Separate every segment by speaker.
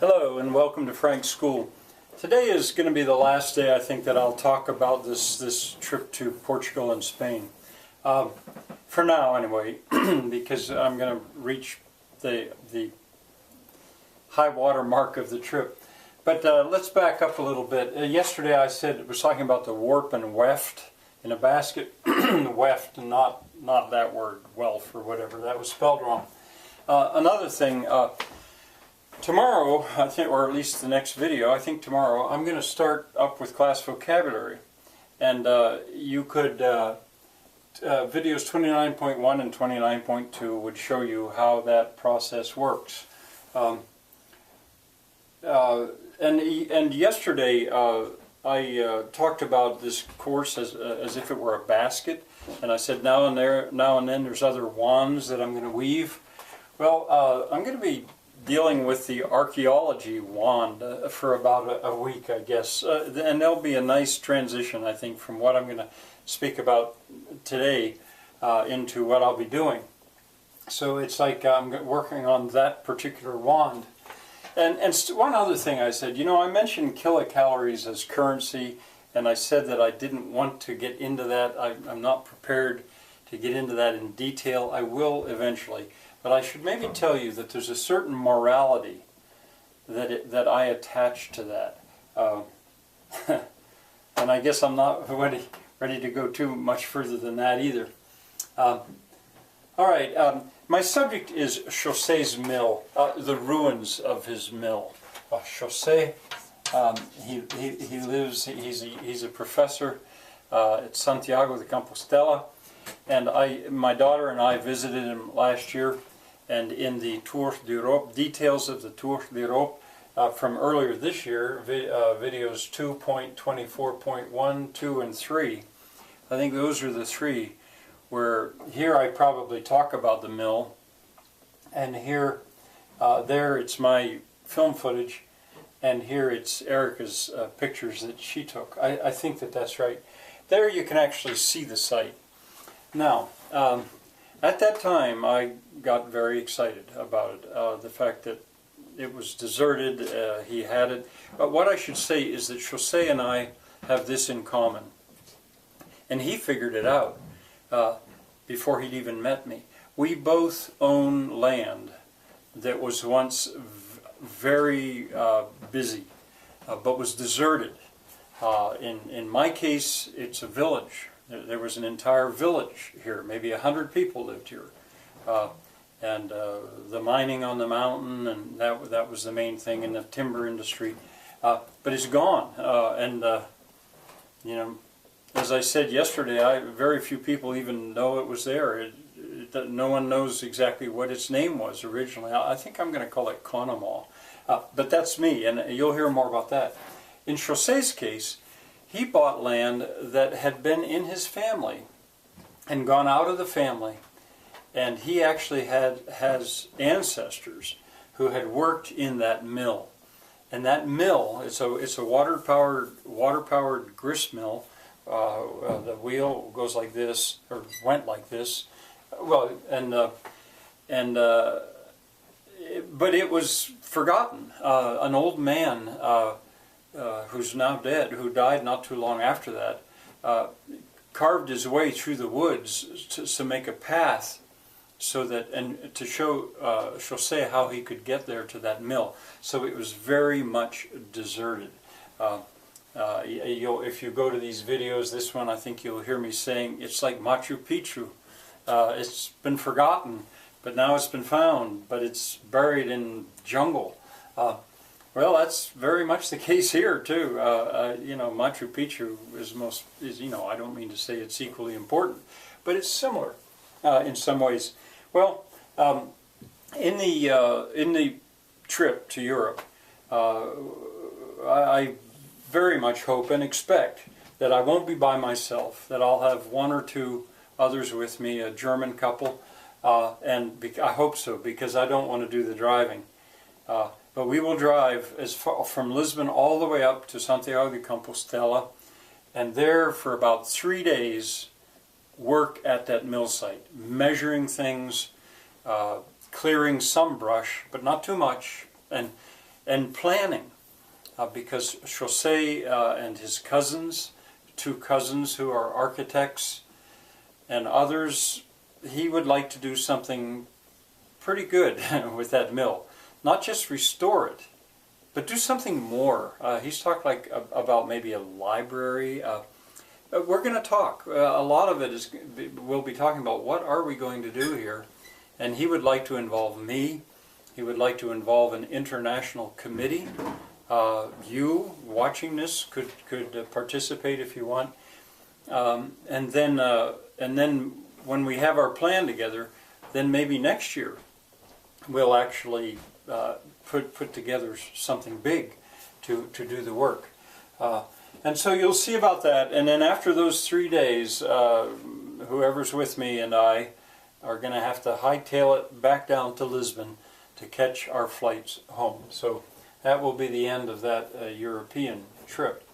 Speaker 1: Hello and welcome to Frank's School. Today is going to be the last day I think that I'll talk about this trip to Portugal and Spain. For now anyway, because I'm going to reach the high water mark of the trip. But let's back up a little bit. Yesterday I was talking about the warp and weft in a basket. Weft, not that word, welf or whatever. That was spelled wrong. Another thing, tomorrow, I think, or at least the next video, I think tomorrow, I'm going to start up with class vocabulary. And you could, videos 29.1 and 29.2 would show you how that process works. And yesterday I talked about this course as if it were a basket, and I said now and then there's other wands that I'm going to weave. Well, I'm going to be dealing with the archaeology wand for about a week, I guess, and there'll be a nice transition, I think, from what I'm going to speak about today into what I'll be doing. So it's like I'm working on that particular wand. And one other thing I said, I mentioned kilocalories as currency, and I said that I didn't want to get into that. I'm not prepared to get into that in detail. I will eventually. But I should maybe tell you that there's a certain morality that I attach to that. And I guess I'm not ready to go too much further than that either. All right, my subject is Xose's mill, the ruins of his mill. Xose, he lives, he's a professor at Santiago de Compostela, and my daughter and I visited him last year. And in the Tour d'Europe, details of the Tour d'Europe from earlier this year, videos 2.24.1, 2, and 3, I think those are the three, where here I probably talk about the mill, and here, there it's my film footage, and here it's Erica's pictures that she took. I think that's right. There you can actually see the site. Now, at that time, I got very excited about it, the fact that it was deserted, he had it. But what I should say is that Xose and I have this in common. And he figured it out before he'd even met me. We both own land that was once very busy, but was deserted. In my case, it's a village. There was an entire village here, maybe 100 people lived here, and the mining on the mountain, and that was the main thing in the timber industry. But it's gone, and as I said yesterday, very few people even know it was there. No one knows exactly what its name was originally. I think I'm going to call it Conemaugh, but that's me, and you'll hear more about that. In Xose's case, he bought land that had been in his family and gone out of the family, and he actually has ancestors who had worked in that mill. And that mill, it's a water-powered grist mill. The wheel goes like this, or went like this. Well, but it was forgotten. An old man who's now dead, who died not too long after that, carved his way through the woods to make a path, so that, and to show Xose how he could get there to that mill. So it was very much deserted. If you go to these videos, this one, I think you'll hear me saying it's like Machu Picchu. It's been forgotten, but now it's been found, but it's buried in jungle. Well, that's very much the case here too. Machu Picchu is I don't mean to say it's equally important, but it's similar in some ways. Well, in the trip to Europe, I very much hope and expect that I won't be by myself, that I'll have one or two others with me, a German couple, and I hope so, because I don't want to do the driving. But we will drive from Lisbon all the way up to Santiago de Compostela, and there for about 3 days work at that mill site, measuring things, clearing some brush, but not too much, and and planning, because Xose and his cousins, 2 cousins who are architects, and others, he would like to do something pretty good with that mill. Not just restore it, but do something more. He's talked about maybe a library. We're going to talk. A lot of it is, we'll be talking about what are we going to do here. And he would like to involve me. He would like to involve an international committee. You watching this could participate if you want. And then when we have our plan together, then maybe next year we'll actually put together something big to do the work. And so you'll see about that. And then after those 3 days, whoever's with me and I are going to have to hightail it back down to Lisbon to catch our flights home. So that will be the end of that European trip.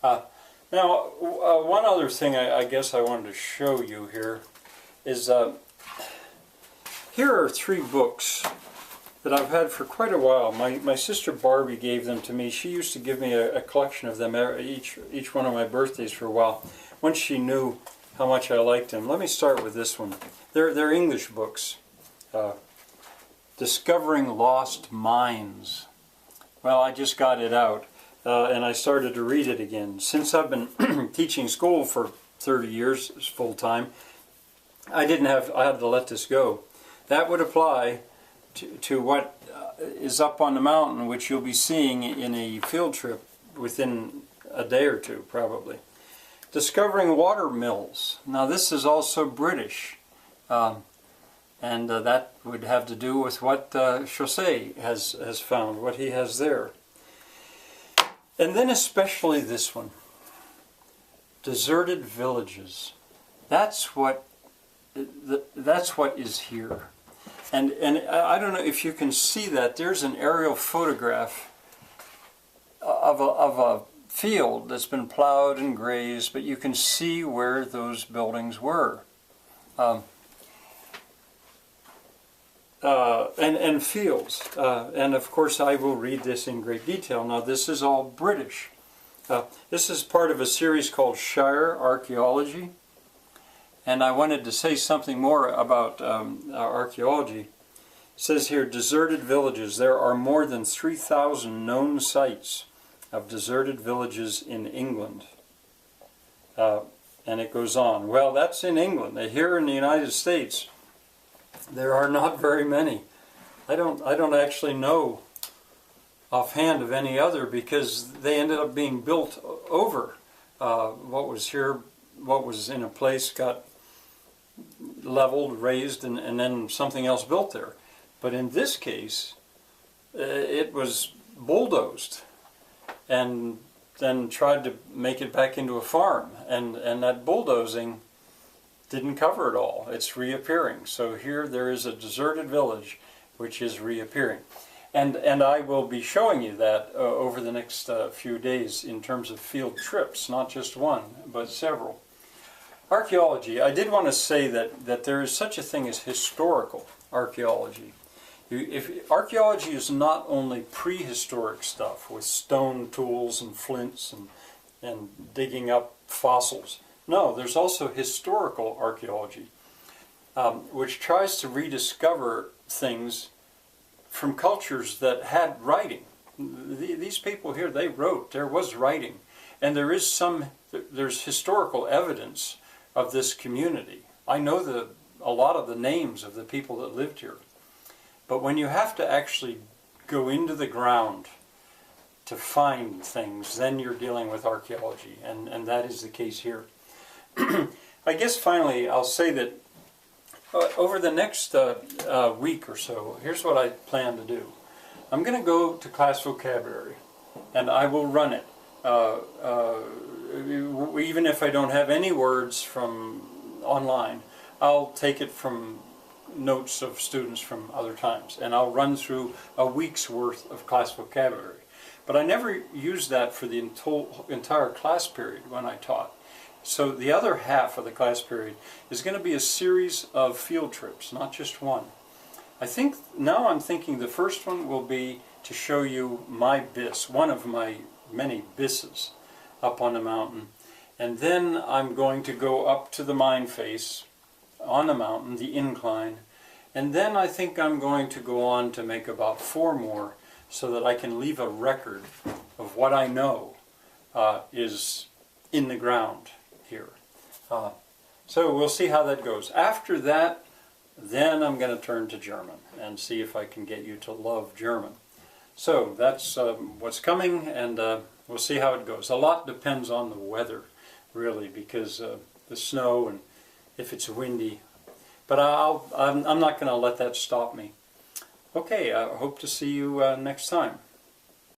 Speaker 1: Now, one other thing I guess I wanted to show you here is here are 3 books that I've had for quite a while. My sister Barbie gave them to me. She used to give me a collection of them each one of my birthdays for a while, once she knew how much I liked them. Let me start with this one. They're English books. Discovering Lost Mines. Well, I just got it out, and I started to read it again. Since I've been teaching school for 30 years full time, I had to let this go. That would apply to what is up on the mountain, which you'll be seeing in a field trip within a day or two, probably. Discovering Water Mills. Now this is also British, and that would have to do with what Xose has found, what he has there. And then especially this one, Deserted Villages. That's what is here. And I don't know if you can see that. There's an aerial photograph of a field that's been plowed and grazed, but you can see where those buildings were. And fields. And of course I will read this in great detail. Now this is all British. This is part of a series called Shire Archaeology. And I wanted to say something more about archaeology. It says here, deserted villages. There are more than 3,000 known sites of deserted villages in England. And it goes on. Well, that's in England. Here in the United States, there are not very many. I don't actually know offhand of any other, because they ended up being built over. What was here, what was in a place got leveled, raised, and then something else built there. But in this case, it was bulldozed and then tried to make it back into a farm. And that bulldozing didn't cover it all. It's reappearing. So here there is a deserted village which is reappearing. And I will be showing you that over the next few days in terms of field trips, not just one, but several. Archaeology, I did want to say that there is such a thing as historical archaeology. Archaeology is not only prehistoric stuff with stone tools and flints and digging up fossils. No, there's also historical archaeology, which tries to rediscover things from cultures that had writing. These people here, they wrote. There was writing. And there's historical evidence of this community. I know a lot of the names of the people that lived here. But when you have to actually go into the ground to find things, then you're dealing with archaeology, and that is the case here. I guess finally I'll say that over the next week or so, here's what I plan to do. I'm going to go to class vocabulary, and I will run it. Even if I don't have any words from online, I'll take it from notes of students from other times, and I'll run through a week's worth of class vocabulary. But I never used that for the entire class period when I taught. So the other half of the class period is going to be a series of field trips, not just one. I'm thinking the first one will be to show you my bis, one of my many bisses up on the mountain. And then I'm going to go up to the mine face on the mountain, the incline. And then I think I'm going to go on to make about 4 more so that I can leave a record of what I know is in the ground here. So we'll see how that goes. After that, then I'm going to turn to German and see if I can get you to love German. So that's what's coming, and we'll see how it goes. A lot depends on the weather, really, because the snow and if it's windy. But I'm not going to let that stop me. Okay, I hope to see you next time.